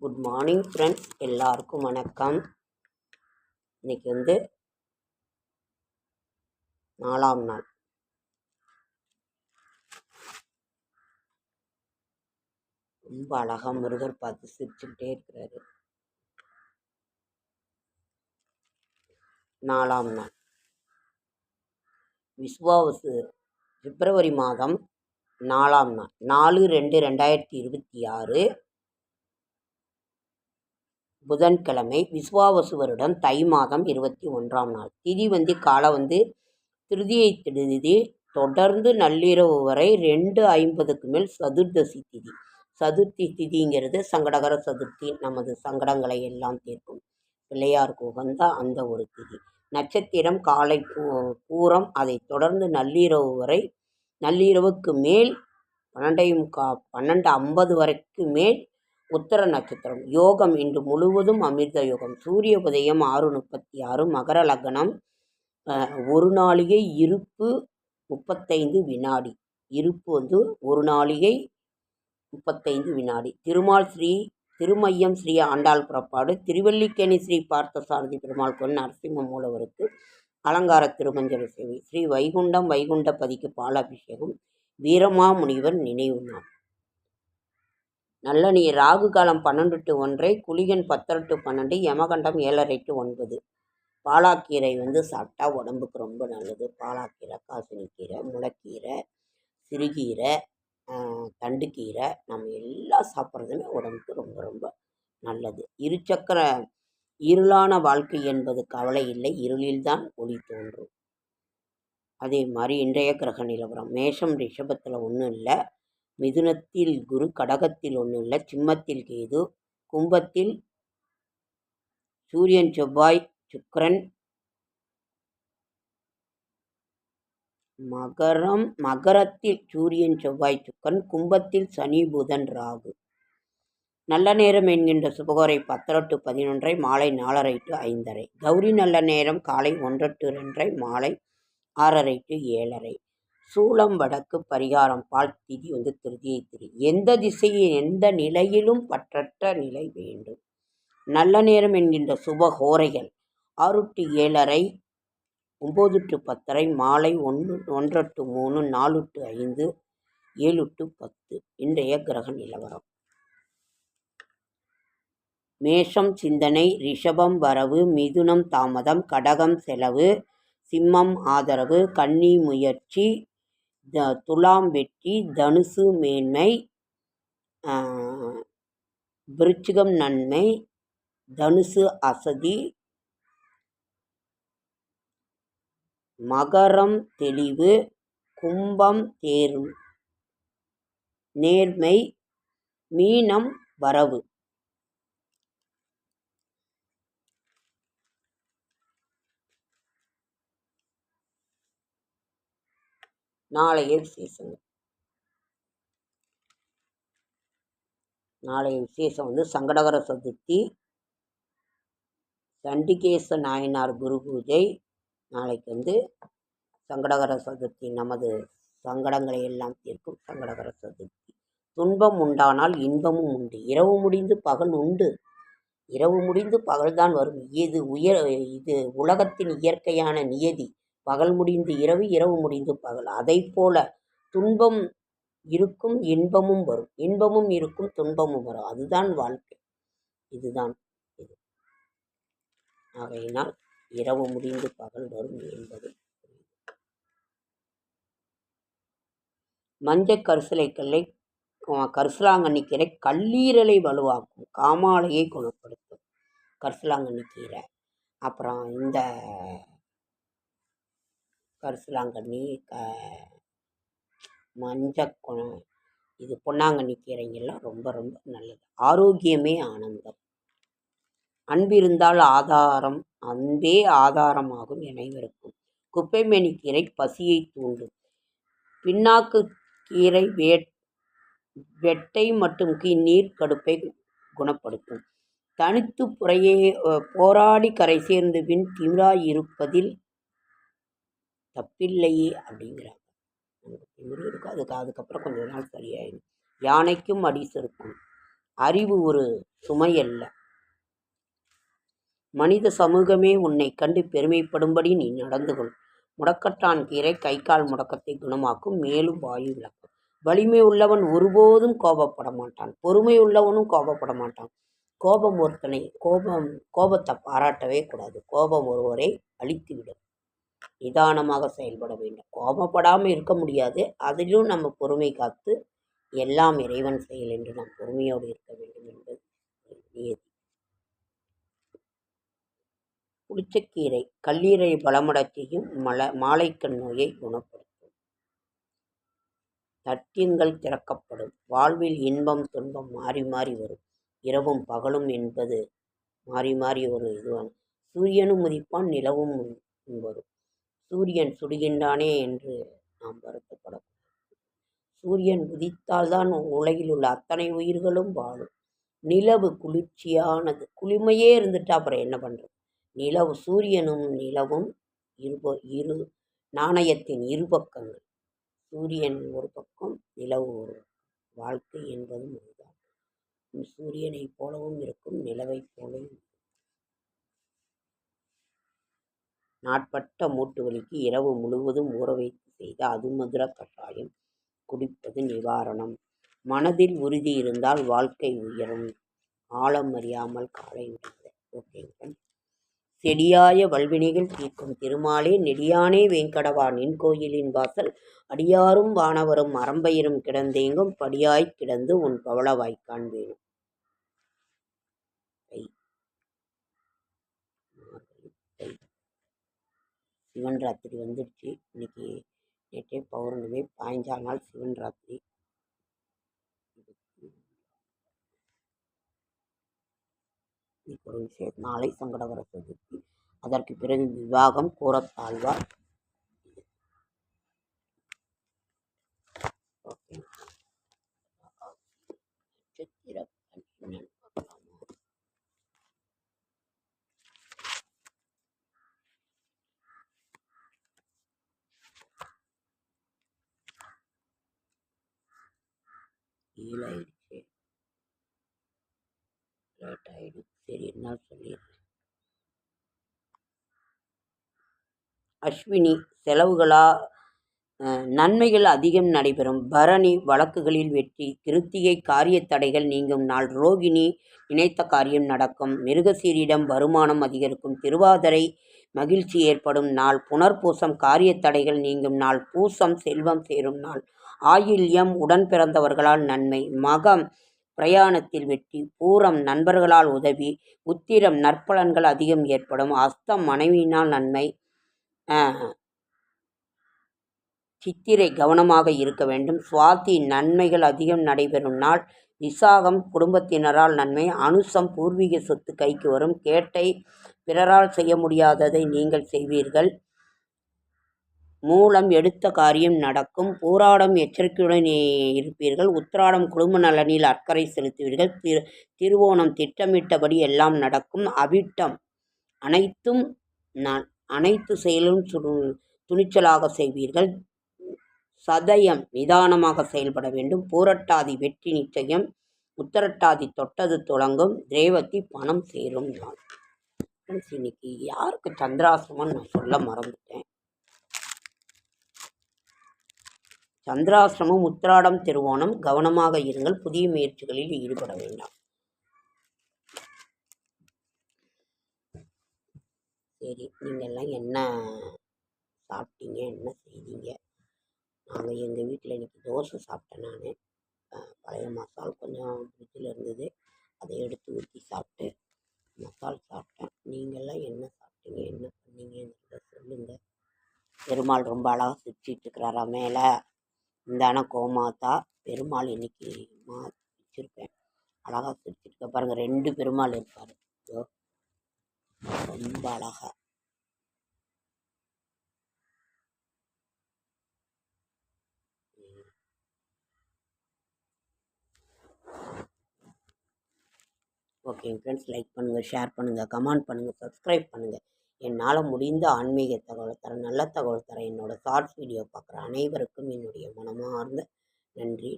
Good morning friends, எல்லாருக்கும் வணக்கம். இன்னைக்கு 4ஆம் நாள். ரொம்ப அழகா முருகர் பார்த்து சிரிச்சுக்கிட்டே இருக்கிறாரு. 4ஆம் நாள் விஸ்வாவசு பிப்ரவரி மாதம் 4ஆம் நாள் 4/2/2026 புதன்கிழமை. விஸ்வாவசு வருடம் தை மாதம் 21ஆம் நாள். திதி காலை திருதியை திதி, தொடர்ந்து நள்ளிரவு வரை 2:50க்கு மேல் சதுர்தசி திதி. சதுர்த்தி திதிங்கிறது சங்கடகர சதுர்த்தி, நமது சங்கடங்களை எல்லாம் தீர்க்கும் பிள்ளையாருக்கு உகந்த அந்த ஒரு திதி. நட்சத்திரம் காலை பூரம், அதை தொடர்ந்து நள்ளிரவு வரை, நள்ளிரவுக்கு மேல் 12:50 வரைக்கு மேல் உத்தர நட்சத்திரம். யோகம் இன்று முழுவதும் அமிர்த யோகம். சூரிய உதயம் 6:36. மகர லக்னம். ஒரு நாளிகை இருப்பு 35 வினாடி. இருப்பு ஒரு நாளிகை 35 வினாடி. திருமையம் ஸ்ரீ ஆண்டாள் புறப்பாடு. திருவல்லிக்கேணி ஸ்ரீ பார்த்தசாரதி பெருமாள் கோயில் நரசிம்ம மூலவருக்கு அலங்கார திருமஞ்சன சேவை. ஸ்ரீ வைகுண்டபதிக்கு பாலாபிஷேகம். வீரமாமுனிவர் நினைவு நாள். நல்ல நீர். ராகு காலம் 12 to 1, குளிகன் 10 to 12, யமகண்டம் 7:30 to 9. பாலாக்கீரை சாப்பிட்டா உடம்புக்கு ரொம்ப நல்லது. பாலாக்கீரை, காசினிக்கீரை, முளைக்கீரை, சிறுகீரை, தண்டுக்கீரை, நம்ம எல்லாம் சாப்பிட்றதுமே உடம்புக்கு ரொம்ப ரொம்ப நல்லது. இருளான வாழ்க்கை என்பது கவலை இல்லை, இருளில்தான் ஒளி தோன்றும். அதே மாதிரி இன்றைய கிரக நிலவரம். மேஷம் ரிஷபத்தில் ஒன்றும் இல்லை, மிதுனத்தில் குரு, கடகத்தில் ஒன்றும் இல்லை, சிம்மத்தில் கேது, கும்பத்தில் சூரியன் செவ்வாய் சுக்கிரன், மகரத்தில் சூரியன் செவ்வாய் சுக்கிரன், கும்பத்தில் சனி புதன் ராகு. நல்ல நேரம் என்கின்ற சுபகோரை 10 to 11, மாலை 4:30 to 5:30. கௌரி நல்ல நேரம் காலை 1 to 2, மாலை 6:30 to 7:30. சூலம் வடக்கு. பரிகாரம் பால். திதி திருதியை திதி. எந்த திசையில் எந்த நிலையிலும் பற்றற்ற நிலை வேண்டும். நல்ல நேரம் என்கின்ற சுபகோரைகள் 6 to 7:30, 9 to 10:30, மாலை 1 to 3, 4 to 5, 7 to 10. இன்றைய கிரக நிலவரம். மேஷம் சிந்தனை, ரிஷபம் வரவு, மிதுனம் தாமதம், கடகம் செலவு, சிம்மம் ஆதரவு, கன்னி முயற்சி, துலாம் வெற்றி, தனுசு மேன்மை, விருச்சிகம் நன்மை, தனுசு அசதி, மகரம் தெளிவு, கும்பம் நேர்மை, மீனம் வரவு. நாளைய விசேஷம். சங்கடகர சதுர்த்தி, சண்டிகேச நாயனார் குரு பூஜை. நாளைக்கு சங்கடகர சதுர்த்தி, நமது சங்கடங்களை எல்லாம் தீர்க்கும் சங்கடகர சதுர்த்தி. துன்பம் உண்டானால் இன்பமும் உண்டு. இரவு முடிந்து பகல் உண்டு. இரவு முடிந்து பகல்தான் வரும். இது உலகத்தின் இயற்கையான நியதி. பகல் முடிந்து இரவு, இரவு முடிந்து பகல். அதை போல துன்பம் இருக்கும், இன்பமும் வரும். இன்பமும் இருக்கும், துன்பமும் வரும். அதுதான் வாழ்க்கை. இதுதான் இது. ஆகையினால் இரவு முடிந்து பகல் வரும் என்பது. மஞ்சள் கரிசலைக்கல்லை, கரிசலாங்கண்ணிக்கீரை கல்லீரலை வலுவாக்கும், காமாலையை குணப்படுத்தும். கரிசலாங்கண்ணிக்கீரை. அப்புறம் இந்த கரிசலாங்கண்ணி, மஞ்சக்குணம், இது பொன்னாங்கண்ணி கீரைங்கெல்லாம் ரொம்ப ரொம்ப நல்லது. ஆரோக்கியமே ஆனந்தம். அன்பிருந்தால் ஆதாரம், அன்பே ஆதாரமாகும் அனைவருக்கும். குப்பைமேனி கீரை பசியை தூண்டும். பின்னாக்கு கீரை வெட்டை மற்றும் நீர் கடுப்பை குணப்படுத்தும். தனித்து போராடி கரை சேர்ந்து பின் திமிராய் இருப்பதில் தப்பில்லையே அப்படிங்கிறாங்க. திமிரு இருக்கும், அதுக்கப்புறம் கொஞ்ச நாள் சரியாயிடும். யானைக்கும் அடி செருக்கும். அறிவு ஒரு சுமை அல்ல. மனித சமூகமே உன்னை கண்டு பெருமைப்படும்படி நீ நடந்து கொள். முடக்கட்டான் கீரை கை கால் முடக்கத்தை குணமாக்கும், மேலும் வாயு விளக்கும். வலிமை உள்ளவன் ஒருபோதும் கோபப்பட மாட்டான். பொறுமை உள்ளவனும் கோபப்பட மாட்டான். கோபத்தை பாராட்டவே கூடாது. கோபம் ஒருவரை அழித்துவிடும். நிதானமாக செயல்பட வேண்டும். கோபப்படாமல் இருக்க முடியாது. அதிலும் நம்ம பொறுமை காத்து எல்லாம் இறைவன் செயல் என்று நாம் பொறுமையோடு இருக்க வேண்டும் என்பது நியதி. புளிச்சக்கீரை கல்லீரை பலமடச் செய்யும், மாலைக்கண் நோயை குணப்படுத்தும். தட்டியங்கள் திறக்கப்படும். வாழ்வில் இன்பம் துன்பம் மாறி மாறி வரும். இரவும் பகலும் என்பது மாறி மாறி ஒரு இதுவான. சூரியனும் உதிப்பான், நிலவும் வரும். சூரியன் சுடுகின்றானே என்று நாம் வருத்தப்படும். சூரியன் உதித்தால்தான் உலகில் உள்ள அத்தனை உயிர்களும் வாழும். நிலவு குளிர்ச்சியானது. குளிமையே இருந்துட்டா அப்புறம் என்ன பண்ணுறது? நிலவு சூரியனும் நிலவும் இரு நாணயத்தின் இரு பக்கங்கள். சூரியன் ஒரு பக்கம், நிலவு ஒரு. வாழ்க்கை என்பதும் இதுதான். சூரியனைப் போலவும் இருக்கும், நிலவைப் போலவும். நாட்பட்ட மூட்டு வலிக்கு இரவு முழுவதும் ஊற வைத்து செய்த அதுமதுர கஷாயம் குடிப்பது நிவாரணம். மனதில் உறுதி இருந்தால் வாழ்க்கை உயரும். ஆழம் அறியாமல் காலை விடுகிறது. ஓகேங்க. செடியாய வல்வினைகள் தீர்க்கும் திருமாலே நெடியானே வேங்கடவா நின் கோயிலின் வாசல் அடியாரும் வானவரும் அறம்பயிரும் கிடந்தேங்கும் படியாய்க் கிடந்து உன் பவளவாய் காண்பேனும். சிவன் ராத்திரி வந்துடுச்சு. இன்னைக்கு நேற்றே பௌர்ணமி, 15 நாள் சிவன் ராத்திரி. இன்னைக்கு ஒரு விஷயம். நாளை சங்கடகர சதுர்த்தி. அதற்கு பிறகு விவாகம் கூறத்தாழ்வார். ஏழாயிடுச்சு, லேட் ஆகிடும். சரி, என்ன சொல்லிடுறேன். அஸ்வினி செலவுகளா நன்மைகள் அதிகம் நடைபெறும். பரணி வழக்குகளில் வெற்றி. கிருத்திகை காரிய தடைகள் நீங்கும் நாள். ரோகிணி நினைத்த காரியம் நடக்கும். மிருகசீரிடம் வருமானம் அதிகரிக்கும். திருவாதிரை மகிழ்ச்சி ஏற்படும் நாள். புனர்பூசம் காரிய தடைகள் நீங்கும் நாள். பூசம் செல்வம் சேரும் நாள். ஆயில்யம் உடன் பிறந்தவர்களால் நன்மை. மகம் பிரயாணத்தில் வெற்றி. பூரம் நண்பர்களால் உதவி. உத்திரம் நற்பலன்கள் அதிகம் ஏற்படும். அஸ்தம் மனைவியினால் நன்மை. சித்திரை கவனமாக இருக்க வேண்டும். சுவாதி நன்மைகள் அதிகம் நடைபெறும் நாள். விசாகம் குடும்பத்தினரால் நன்மை. அனுசம் பூர்வீக சொத்து கைக்கு வரும். கேட்டை பிறரால் செய்ய முடியாததை நீங்கள் செய்வீர்கள். மூலம் எடுத்த காரியம் நடக்கும். பூராடம் எச்சரிக்கையுடன் இருப்பீர்கள். உத்திராடம் குடும்ப நலனில் அக்கறை செலுத்துவீர்கள். திருவோணம் திட்டமிட்டபடி எல்லாம் நடக்கும். அவிட்டம் அனைத்து செயலும் துணிச்சலாக செய்வீர்கள். சதயம் நிதானமாக செயல்பட வேண்டும். பூரட்டாதி வெற்றி நிச்சயம். உத்தரட்டாதி தொட்டது தொடங்கும். ரேவதி பணம் சேரும் நாள். இன்னைக்கு யாருக்கு சந்திராசிரமம் நான் சொல்ல மறந்துட்டேன். சந்திராசிரமம் உத்திராடம் திருவோணம். கவனமாக இருங்கள். புதிய முயற்சிகளில் ஈடுபட வேண்டாம். சரி, நீங்கள்லாம் என்ன சாப்பிட்டீங்க, என்ன செய்தீங்க? நாங்கள் எங்கள் வீட்டில் இன்றைக்கி தோசை சாப்பிட்டேன். நான் பழைய மசால் கொஞ்சம் ஃப்ரிட்ஜில் இருந்தது, அதை எடுத்து ஊற்றி சாப்பிட்டு மசால் சாப்பிட்டேன். நீங்கள்லாம் என்ன சாப்பிட்டீங்க, என்ன பண்ணீங்கன்றத சொல்லுங்கள். பெருமாள் ரொம்ப அழகாக சிரிச்சிட்டு இருக்கிறாரா மேலே? இந்தான கோமாதா பெருமாள் இன்னைக்கு வச்சுருக்கேன். அழகாக சிரிச்சிருக்க பாருங்கள். 2 பெருமாள் இருப்பார். ரொம்ப அழகா. ஓகேங்க ஃப்ரெண்ட்ஸ், லைக் பண்ணுங்கள், ஷேர் பண்ணுங்கள், கமெண்ட் பண்ணுங்கள், சப்ஸ்கிரைப் பண்ணுங்கள். என்னால் முடிந்த ஆன்மீக தகவலை தர, நல்ல தகவல் தர என்னோடய ஷார்ட்ஸ் வீடியோ பார்க்குற அனைவருக்கும் என்னுடைய மனமார்ந்த நன்றி.